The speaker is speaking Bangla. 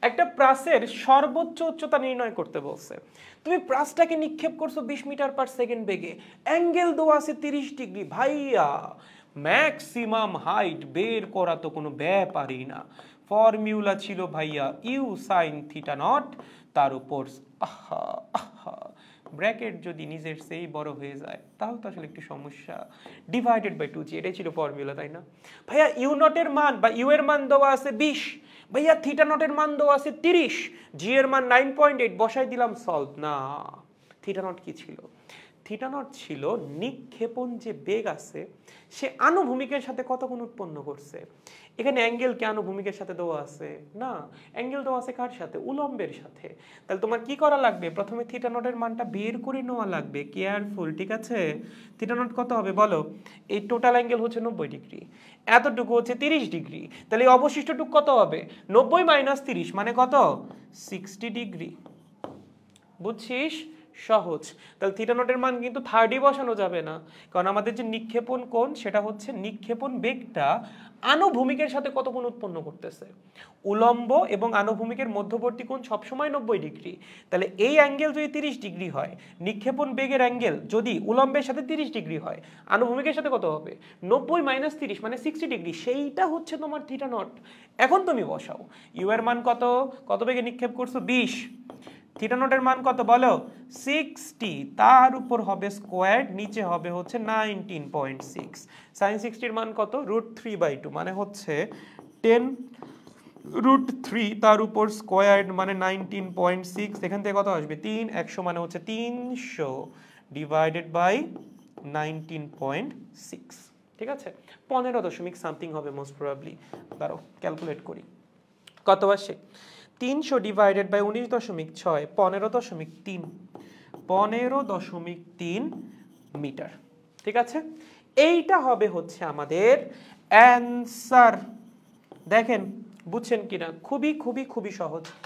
একটা প্রাসের সর্বোচ্চ উচ্চতা নির্ণয় করতে বলছে, তুমি প্রাসটাকে নিক্ষেপ করছো 20 মিটার পার সেকেন্ড বেগে, অ্যাঙ্গেল দেওয়া আছে 30 ডিগ্রি, ভাইয়া ম্যাক্সিমাম হাইট বের করা তো কোনো ব্যাপারই না। ফর্মুলা ছিল ভাইয়া ইউ সাইন থিটা নট, তার উপর ব্র্যাকেট যদি নিজের সেই বড় হয়ে যায় তাহলে তো আসলে একটি সমস্যা, ডিভাইডেড বাই 2g, এটাই ছিল ফর্মুলা, তাই না ভাইয়া? ইউ নটের মান বা ইউ এর মান দেওয়া আছে 20, ভাইয়া থিটা নটের মান দেওয়া আছে 30, জি এর মান 9.8, বসাই দিলাম সলভ। না, থিটা নট কি ছিল? থিটা নট ছিল নিক্ষেপণ যে বেগ আছে সে আনুভূমিকের সাথে কত কোণ উৎপন্ন করছে। এখানে অ্যাঙ্গেল কি আনুভূমিকের সাথে দেওয়া আছে? না, অ্যাঙ্গেল দেওয়া আছে কার সাথে? উলম্বের সাথে। তাহলে তোমার কি করা লাগবে? প্রথমে থিটা নটের মানটা বের করে নেওয়া লাগবে, কেয়ারফুল, ঠিক আছে? থিটা নট কত হবে বলো? এই টোটাল অ্যাঙ্গেল হচ্ছে 90 ডিগ্রি, এতটুকু হচ্ছে 30 ডিগ্রি, তাহলে এই অবশিষ্টটুকু কত হবে? 90 মাইনাস 30 মানে কত? 60 ডিগ্রি। বুঝছিস? সহজ। তাহলে থিটা নটের মান কিন্তু 30 বসানো যাবে না, কারণ আমাদের যে নিক্ষেপণ কোণ সেটা হচ্ছে নিক্ষেপণ বেগটা আনুভূমিকের সাথে কত কোণ উৎপন্ন করতেছে। উলম্ব এবং আনুভূমিকের মধ্যবর্তী কোণ সবসময় 90 ডিগ্রি, তাহলে এই অ্যাঙ্গেল যদি 30 ডিগ্রি হয়, নিক্ষেপণ বেগের অ্যাঙ্গেল যদি উলম্বের সাথে 30 ডিগ্রি হয়, আনুভূমিকের সাথে কত হবে? 90 মাইনাস 30 মানে 60 ডিগ্রি, সেইটা হচ্ছে তোমার থিটা নট। এখন তুমি বসাও ইউ এর মান কত, কত বেগে নিক্ষেপ করছো? 20, থিটা নটের মান কত বলো? 60, তার উপর হবে স্কোয়ার, নিচে হবে হচ্ছে 19.6, sin 60 এর মান কত? √3/2 মানে হচ্ছে 10√3, তার উপর স্কোয়ার মানে 19.6, এখান থেকে কত আসবে? 3, 100 মানে হচ্ছে 300 ডিভাইডেড বাই 19.6, ঠিক আছে? 15 দশমিক সামথিং হবে মোস্ট প্রবাবলি। দাঁড়াও ক্যালকুলেট করি, কত আসে? 300 ডিভাইডেড বাই 19.6, 15.3, 15.3 মিটার, ঠিক আছে? এইটা হবে হচ্ছে আমাদের অ্যান্সার। দেখেন বুঝছেন কিনা? খুবই খুবই খুবই সহজ।